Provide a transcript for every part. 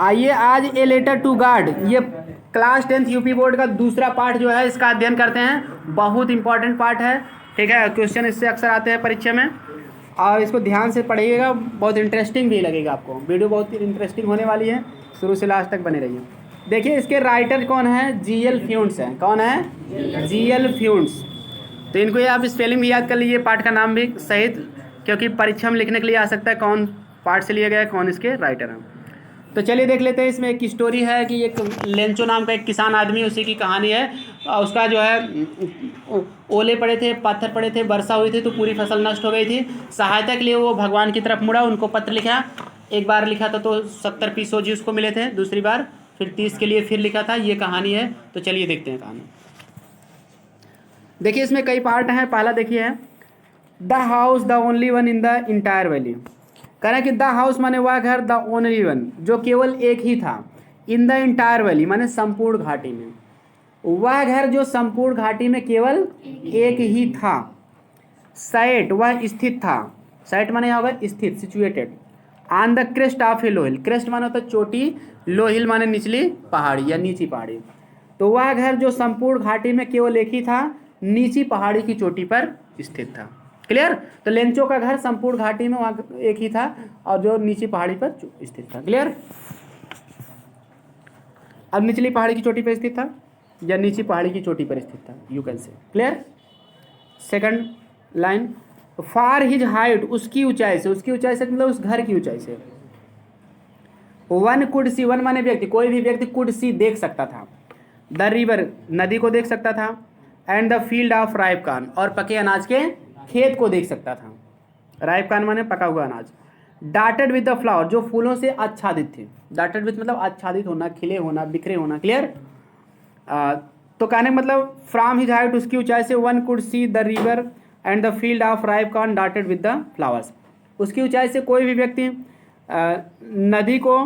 आइए आज a letter to God, ये क्लास 10th यूपी बोर्ड का दूसरा पार्ट जो है इसका अध्ययन करते हैं। बहुत इंपॉर्टेंट पार्ट है, ठीक है। क्वेश्चन इससे अक्सर आते हैं परीक्षा में और इसको ध्यान से पढ़िएगा, बहुत इंटरेस्टिंग भी लगेगा आपको। वीडियो बहुत इंटरेस्टिंग होने वाली है, शुरू से लास्ट तक बने रहिए। देखिए इसके राइटर कौन है, जीएल फ्यूंट्स हैं। कौन है, जीएल फ्यूंट्स। तो इनको ये आप स्पेलिंग भी याद कर लीजिए, पार्ट का नाम भी सहित, क्योंकि परीक्षा में लिखने के लिए आ सकता है कौन पार्ट से लिया गया है, कौन इसके राइटर हैं। तो चलिए देख लेते हैं। इसमें एक स्टोरी है कि एक लेंचो नाम का एक किसान आदमी, उसी की कहानी है। उसका जो है ओले पड़े थे, पत्थर पड़े थे, वर्षा हुई थी तो पूरी फसल नष्ट हो गई थी। सहायता के लिए वो भगवान की तरफ मुड़ा, उनको पत्र लिखा। एक बार लिखा था तो 70 पीस सोजी उसको मिले थे, दूसरी बार फिर 30 के लिए फिर लिखा था। ये कहानी है, तो चलिए देखते हैं कहानी। देखिए इसमें कई पार्ट हैं। पहला देखिए है the house the only one in the entire valley. कह रहा है कि द हाउस माने वह घर, द ओनली वन जो केवल एक ही था, इन द इंटायर वैली माने संपूर्ण घाटी में। वह घर जो संपूर्ण घाटी में केवल एक ही था। साइट वह स्थित था, साइट माने यहाँ होगा स्थित, situated. On the crest of A low hill, crest माने होता है चोटी, लो हिल माने निचली पहाड़ी या नीची पहाड़ी। तो वह घर जो संपूर्ण घाटी में केवल एक ही था, नीची पहाड़ी की चोटी पर स्थित था। क्लियर। तो लेंचो का घर संपूर्ण घाटी में वहाँ एक ही था और जो नीची पहाड़ी पर स्थित था। क्लियर। अब निचली पहाड़ी की चोटी पर स्थित था या नीची पहाड़ी की चोटी पर स्थित था, you can say. Clear. Second line, far his height, उसकी ऊंचाई से, उसकी ऊंचाई से मतलब उस घर की ऊंचाई से। वन कुड सी, वन माने व्यक्ति, कोई भी व्यक्ति कुड सी देख सकता था। द रिवर नदी को देख सकता था। And the field of ripe corn, और पके अनाज के खेत को देख सकता था। राइप कान माने पका हुआ अनाज। डाटेड विद द फ्लावर, जो फूलों से आच्छादित थे। डाटेड विद मतलब आच्छादित होना, खिले होना, बिखरे होना। क्लियर। तो कहने का मतलब फ्रॉम हिज हाइट, उसकी ऊंचाई से, one could see the river and the field of ripe corn dotted with the flowers. उसकी ऊंचाई से कोई भी व्यक्ति नदी को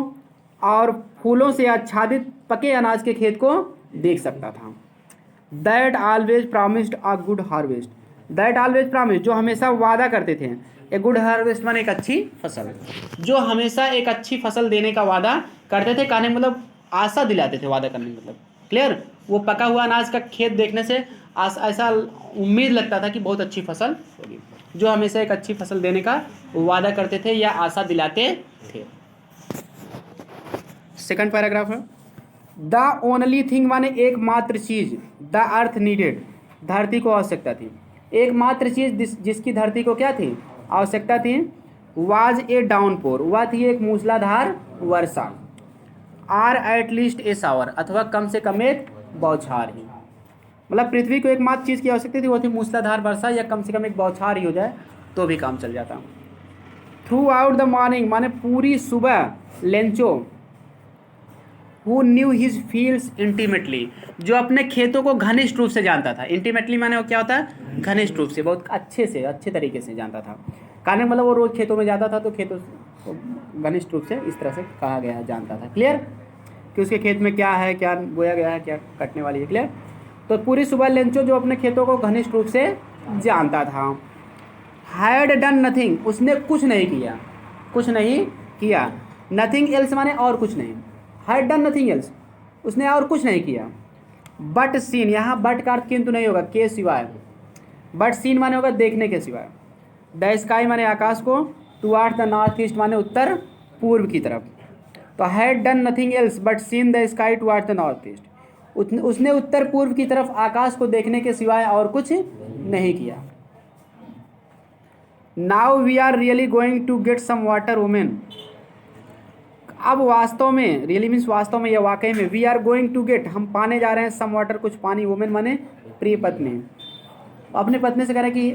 और फूलों से आच्छादित पके अनाज के खेत को देख सकता था। That always promised a good harvest, that always promise जो हमेशा वादा करते थे। ए गुड हार्वेस्ट माने एक अच्छी फसल, जो हमेशा एक अच्छी फसल देने का वादा करते थे। कहने मतलब आशा दिलाते थे, वादा करने मतलब। क्लियर। वो पका हुआ अनाज का खेत देखने से ऐसा उम्मीद लगता था कि बहुत अच्छी फसल होगी, जो हमेशा एक अच्छी फसल देने का वादा करते थे या आशा दिलाते थे। सेकंड पैराग्राफ है, द ओनली थिंग माने एकमात्र चीज, द अर्थ नीडेड, धरती को आवश्यकता थी। एकमात्र चीज जिसकी धरती को क्या थी, आवश्यकता थी। वाज ए डाउनपोर, वह थी एक मूसलाधार वर्षा। Or at least a shower, अथवा कम से कम एक बौछार ही। मतलब पृथ्वी को एकमात्र चीज की आवश्यकता थी, वो थी मूसलाधार वर्षा या कम से कम एक बौछार ही हो जाए तो भी काम चल जाता। थ्रू आउट द मॉर्निंग माने पूरी सुबह, Lencho Who knew his fields intimately, जो अपने खेतों को घनिष्ठ रूप से जानता था। इंटीमेटली माने वो क्या होता है, घनिष्ठ रूप से, बहुत अच्छे से, अच्छे तरीके से जानता था। कहने मतलब वो रोज खेतों में जाता था तो खेतों को घनिष्ठ रूप से इस तरह से कहा गया है, जानता था। क्लियर। कि उसके खेत में क्या है, क्या बोया गया है, क्या कटने वाली है। क्लियर। तो पूरी सुबह लेंचो जो अपने खेतों को घनिष्ठ रूप से जानता था। हैड डन नथिंग, उसने कुछ नहीं किया, कुछ नहीं किया। नथिंग एल्स माने और कुछ नहीं। हैड डन नथिंग एल्स, उसने और कुछ नहीं किया। बट सीन, यहाँ बट का अर्थ किंतु नहीं होगा, के सिवाय। बट सीन माने होगा देखने के सिवाय। द स्काई माने आकाश को, टुवार्ड द नॉर्थ ईस्ट माने उत्तर पूर्व की तरफ। तो had done nothing else but seen the sky toward the north east, उसने उत्तर पूर्व की तरफ आकाश को देखने के सिवाय और कुछ नहीं किया। Now we are really going to get some water woman, अब वास्तव में, रियली मीन्स वास्तव में या वाकई में, we are going to get, हम पाने जा रहे हैं, सम वाटर कुछ पानी, वुमेन माने प्रिय पत्नी। अपने पत्नी से कह रहे हैं कि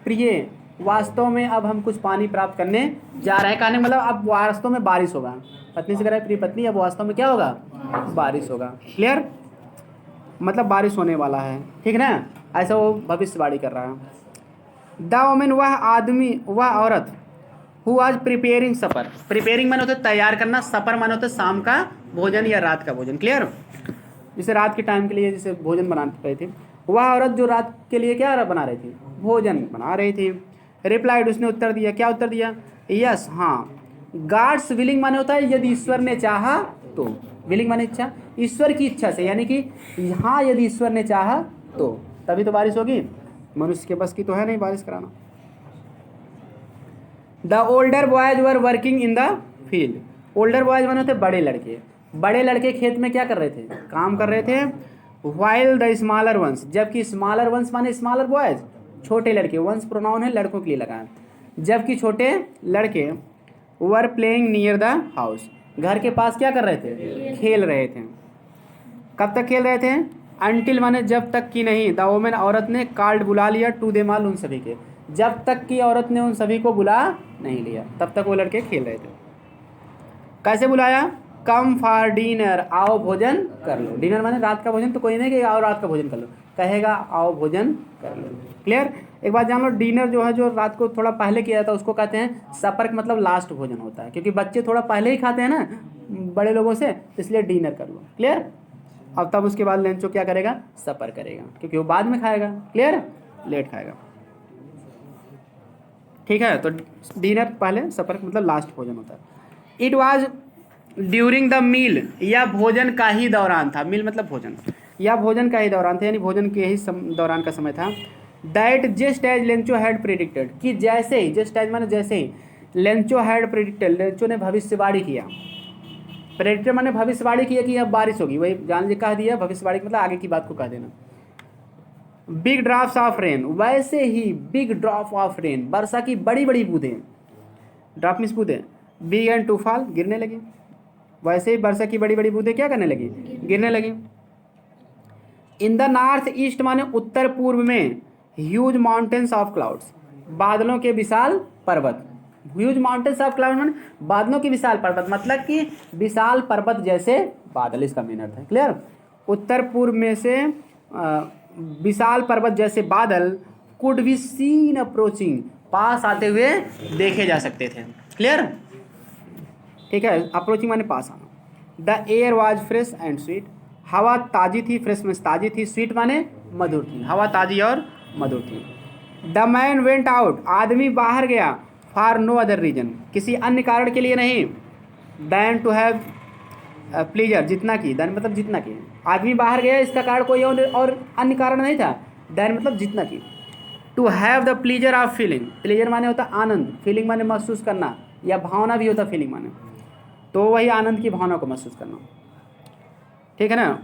प्रिय वास्तव में अब हम कुछ पानी प्राप्त करने जा रहे हैं। कहने मतलब अब वास्तव में बारिश होगा। पत्नी से कह रहा है प्रिय पत्नी, अब वास्तव में क्या होगा, बारिश होगा। क्लियर। मतलब बारिश होने वाला है, ठीक है ना, ऐसा वो भविष्यवाणी कर रहा है। द वुमेन वह आदमी, वह औरत, हु आज प्रिपेयरिंग सपर, प्रिपेयरिंग माने होता है तैयार करना, सपर माने होता है शाम का भोजन या रात का भोजन। क्लियर। जैसे रात के टाइम के लिए जैसे भोजन बना रही थी, वह औरत जो रात के लिए क्या बना रही थी, भोजन बना रही थी। रिप्लाइड, उसने उत्तर दिया, क्या उत्तर दिया, यस हाँ, गॉड्स विलिंग माने होता है यदि ईश्वर ने चाहा तो, विलिंग माने इच्छा, ईश्वर की इच्छा से, यानी कि यहाँ यदि ईश्वर ने चाहा तो तभी तो बारिश होगी, मनुष्य के बस की तो है नहीं बारिश कराना। The older boys were working in the field, older boys माने होते बड़े लड़के, बड़े लड़के खेत में क्या कर रहे थे, काम कर रहे थे। वाइल द स्मॉलर वंस, जबकि स्मॉलर वंस माने स्मॉलर बॉयज, छोटे लड़के, वंस प्रोनाउन है लड़कों के लिए लगाए, जबकि छोटे लड़के were playing near the house, घर के पास क्या कर रहे थे, खेल रहे थे। कब तक खेल रहे थे, अनटिल माने जब तक कि नहीं, द वोमेन औरत ने कॉल्ड बुला लिया, टू दे माल उन सभी के, जब तक कि औरत ने उन सभी को बुला नहीं लिया तब तक वो लड़के खेल रहे थे। कैसे बुलाया, कम फॉर डिनर, आओ भोजन कर लो, डिनर माने रात का भोजन, तो कोई नहीं कि आओ रात का भोजन कर लो, कहेगा आओ भोजन कर लो। क्लियर, एक बात जान लो, डिनर जो है जो रात को थोड़ा पहले किया जाता है उसको कहते हैं सपर, का मतलब लास्ट भोजन होता है, क्योंकि बच्चे थोड़ा पहले ही खाते हैं ना बड़े लोगों से, इसलिए डिनर कर लो। क्लियर, अब तब उसके बाद लंच क्या करेगा, सपर करेगा, क्योंकि वो बाद में खाएगा। क्लियर, लेट खाएगा। ठीक है, तो डिनर पहले, सपर मतलब लास्ट भोजन होता है। It was during the meal, या भोजन का ही दौरान था, मील मतलब भोजन, या भोजन का ही दौरान था, यानी भोजन के ही दौरान का समय था। That just as Lencho had predicted, कि जैसे ही, जस्ट एज माने जैसे ही, लेंचो हैड प्रिडिक्टेड, लेंचो ने भविष्यवाणी किया, प्रेडिक्टेड माने भविष्यवाणी किया कि अब बारिश होगी, वही जान लीजिए कह दिया, भविष्यवाणी मतलब आगे की बात को कह देना। बिग ड्रॉप्स ऑफ रेन, वैसे ही बिग ड्रॉप ऑफ रेन, वर्षा की बड़ी बड़ी बूंदें, ड्रॉप मींस बूंदें, बिगन टू फॉल, गिरने लगी, वैसे ही वर्षा की बड़ी बड़ी बूंदें क्या करने लगी, गिरने लगी। इन द नॉर्थ ईस्ट माने उत्तर पूर्व में, ह्यूज माउंटेन्स ऑफ क्लाउड्स, बादलों के विशाल पर्वत, ह्यूज माउंटेन्स ऑफ क्लाउड माने बादलों के विशाल पर्वत, मतलब कि विशाल पर्वत जैसे बादल, इसका मेन अर्थ है। क्लियर, उत्तर पूर्व में से विशाल पर्वत जैसे बादल, कुड बी सीन अप्रोचिंग, पास आते हुए देखे जा सकते थे। क्लियर, ठीक है, अप्रोचिंग माने पास आना। The air was fresh and sweet, हवा ताजी थी, फ्रेश में ताजी थी, स्वीट माने मधुर थी, हवा ताजी और मधुर थी। द मैन वेंट आउट, आदमी बाहर गया, फॉर नो अदर रीजन, किसी अन्य कारण के लिए नहीं, दैन टू हैव प्लीजर, जितना की, दैन मतलब जितना की, आदमी बाहर गया इसका कारण कोई और अन्य कारण नहीं था, दैन मतलब जितना की। To have the pleasure of feeling, pleasure माने होता आनंद, फीलिंग माने महसूस करना, या भावना भी होता फीलिंग माने, तो वही आनंद की भावना को महसूस करना। ठीक है ना।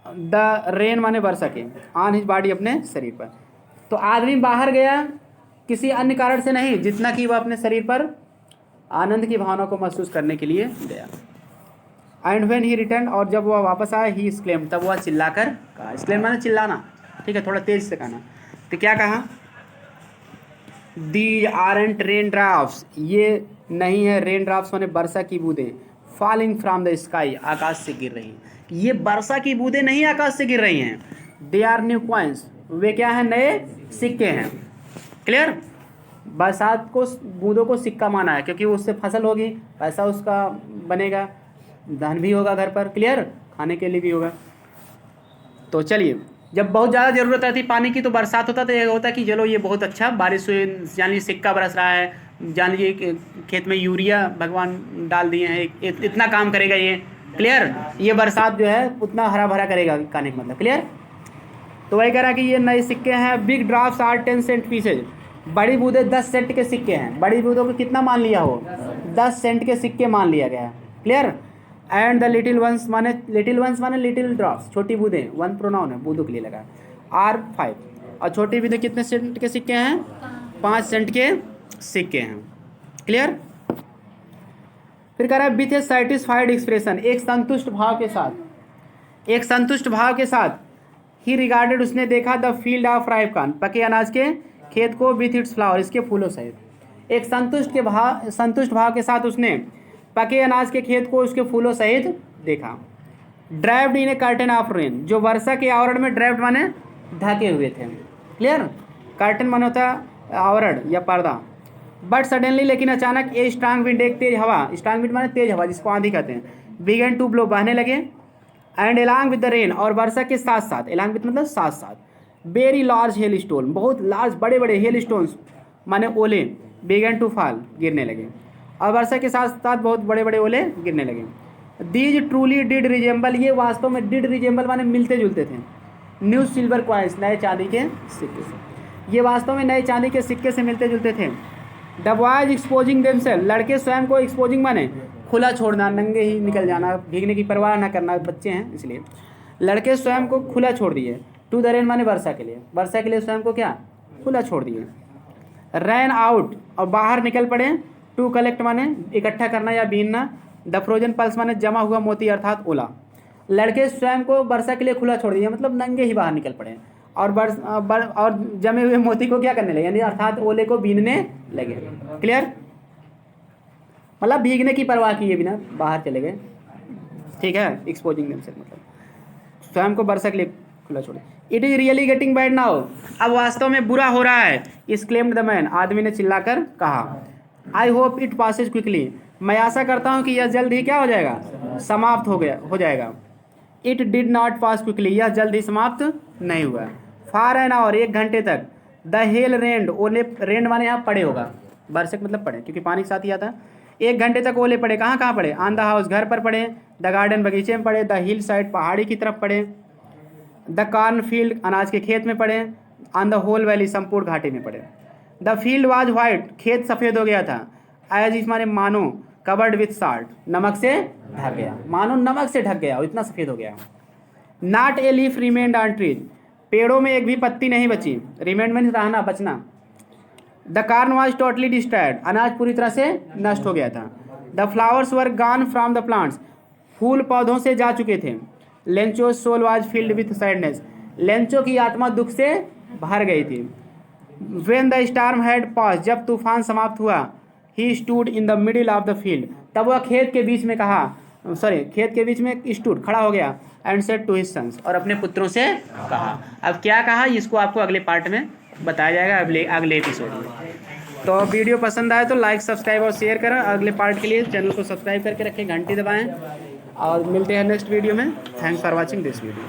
द रेन माने वर्षा के, ऑन हिज बॉडी, अपने शरीर पर, तो आदमी बाहर गया किसी अन्य कारण से नहीं, जितना कि वह अपने शरीर पर आनंद की भावना को महसूस करने के लिए गया। एंड व्हेन ही रिटर्न, और जब वह वापस आया, ही एक्सक्लेम, तब वह चिल्लाकर कहा, एक्सक्लेम माने चिल्लाना, ठीक है, थोड़ा तेज से कहना। तो क्या कहा, दीज आरंट रेन ड्रॉप्स, ये नहीं है रेन ड्रॉप्स माने वर्षा की बूंदें, फॉलिंग फ्रॉम द स्काई, आकाश से गिर रही, ये वर्षा की बूंदें नहीं आकाश से गिर रही हैं, दे आर न्यू कॉइन्स, वे क्या हैं, नए सिक्के हैं। क्लियर, बरसात को बूंदों को सिक्का माना है, क्योंकि उससे फसल होगी, पैसा उसका बनेगा, धन भी होगा घर पर। क्लियर, खाने के लिए भी होगा। तो चलिए, जब बहुत ज़्यादा ज़रूरत रहती पानी की तो बरसात होता, तो ये होता कि चलो ये बहुत अच्छा बारिश हुई, जान लीजिए सिक्का बरस रहा है, जान लीजिए खेत में यूरिया भगवान डाल दिए हैं, इतना काम करेगा ये। क्लियर, ये बरसात जो है उतना हरा भरा करेगा, कहने का मतलब। क्लियर, तो वही कह रहा कि ये नए सिक्के हैं। Big drops are 10 cent pieces, बड़ी बूंदें 10 सेंट के सिक्के हैं, बड़ी बूंदों को कितना मान लिया हो, 10 सेंट के सिक्के मान लिया गया है। Clear, and the little ones माने, लिटिल वंस माने लिटिल ड्रॉप्स, छोटी बूंदें, वन प्रोनाउन है, बूंदों के लिए लगा, आर 5, और छोटी बूंदें कितने सेंट के सिक्के हैं, 5 सेंट के सिक्के हैं। क्लियर, फिर कह रहा है विथ ए सेटिस्फाइड एक्सप्रेशन, एक संतुष्ट भाव के साथ, एक संतुष्ट भाव के साथ, ही रिगार्डेड, उसने देखा, the field of ripe corn, पके अनाज के खेत को, विथ इट्स फ्लावर, इसके फूलों सहित। एक संतुष्ट भाव के साथ उसने पके अनाज के खेत को उसके फूलों सहित देखा। Derived in A curtain of rain, जो वर्षा के आवरण में, ड्राइव्ड माने ढके हुए थे। क्लियर, कर्टन माने होता आवरण या पर्दा। बट सडनली, लेकिन अचानक, ए स्ट्रांग विंड, एक तेज हवा, स्ट्रांग विंड माने तेज हवा जिसको आंधी कहते हैं, बिगन टू ब्लो, बहने लगे, and along with the rain, और वर्षा के साथ साथ, एलॉन्ग विद मतलब साथ साथ, वेरी लार्ज हेल स्टोन, बहुत लार्ज बड़े बड़े हेल स्टोन्स माने ओले, बिगन टू फॉल, गिरने लगे। और वर्षा के साथ साथ बहुत बड़े बड़े ओले गिरने लगे। दीज ट्रूली डिड रिजेंबल, ये वास्तव में डिड रिजेंबल माने मिलते जुलते थे। न्यू सिल्वर क्वाइंस, नए चांदी के सिक्के से, ये वास्तव में नए चांदी के सिक्के से मिलते जुलते थे। द बॉयज एक्सपोजिंग देमसेल्फ, लड़के स्वयं को एक्सपोजिंग माने खुला छोड़ना, नंगे ही निकल जाना, भीगने की परवाह ना करना, बच्चे हैं इसलिए लड़के स्वयं को खुला छोड़ दिए। टू द रेन माने वर्षा के लिए, वर्षा के लिए स्वयं को क्या खुला छोड़ दिए। रैन आउट, और बाहर निकल पड़े। टू कलेक्ट माने इकट्ठा करना या बीनना। द फ्रोजन पल्स माने जमा हुआ मोती अर्थात ओला। लड़के स्वयं को वर्षा के लिए खुला छोड़ दिए, मतलब नंगे ही बाहर निकल पड़े और और जमे हुए मोती को क्या करने लगे, यानी अर्थात ओले को बीनने लगे। क्लियर, मतलब भीगने की परवाह किए बिना बाहर चले गए। ठीक है, एक्सपोजिंग देमसेल्फ मतलब स्वयं को वर्षा के लिए खुला छोड़े। It is really getting bad now, अब वास्तव में बुरा हो रहा है। इस क्लेम्ड द मैन, आदमी ने चिल्लाकर कहा। I hope it Passage quickly, मैं आशा करता हूँ कि यह जल्द ही क्या हो जाएगा, समाप्त हो जाएगा। It did not pass quickly, यह जल्द ही समाप्त नहीं हुआ। फार एन आवर, 1 घंटे तक। द हेल रेंड, ओले रेंड माने यहाँ पड़े होगा, बरसक मतलब पड़े क्योंकि पानी के साथ ही आता है। 1 घंटे तक ओले पड़े, कहाँ कहाँ पड़े, ऑन द हाउस घर पर पड़े, द गार्डन बगीचे में पड़े, द हिल साइड पहाड़ी की तरफ पड़े, द कार्न फील्ड अनाज के खेत में पड़े, ऑन द होल वैली संपूर्ण घाटी में पड़े। द फील्ड वाज वाइट, खेत सफ़ेद हो गया था। एज इफ माने मानो, कवर्ड विथ साल्ट, नमक से ढक गया, मानो नमक से ढक गया, इतना सफ़ेद हो गया। Not a leaf remained on trees, पेड़ों में एक भी पत्ती नहीं बची। रिमेंड में रहना, बचना। The corn was totally destroyed, अनाज पूरी तरह से नष्ट हो गया था। The flowers were gone from the plants, फूल पौधों से जा चुके थे। Lencho soul was filled with sadness, Lencho की आत्मा दुख से भर गई थी। When the storm had pass, जब तूफान समाप्त हुआ। He stood in the middle of the field, तब वह खेत के बीच में स्टूड खड़ा हो गया। And said to his sons, और अपने पुत्रों से कहा। अब क्या कहा इसको आपको अगले पार्ट में बताया जाएगा, अगले एपिसोड में। तो वीडियो पसंद आए तो लाइक सब्सक्राइब और शेयर करें। अगले पार्ट के लिए चैनल को सब्सक्राइब करके रखें, घंटी दबाएं, और मिलते हैं नेक्स्ट वीडियो में। Thanks for watching this video.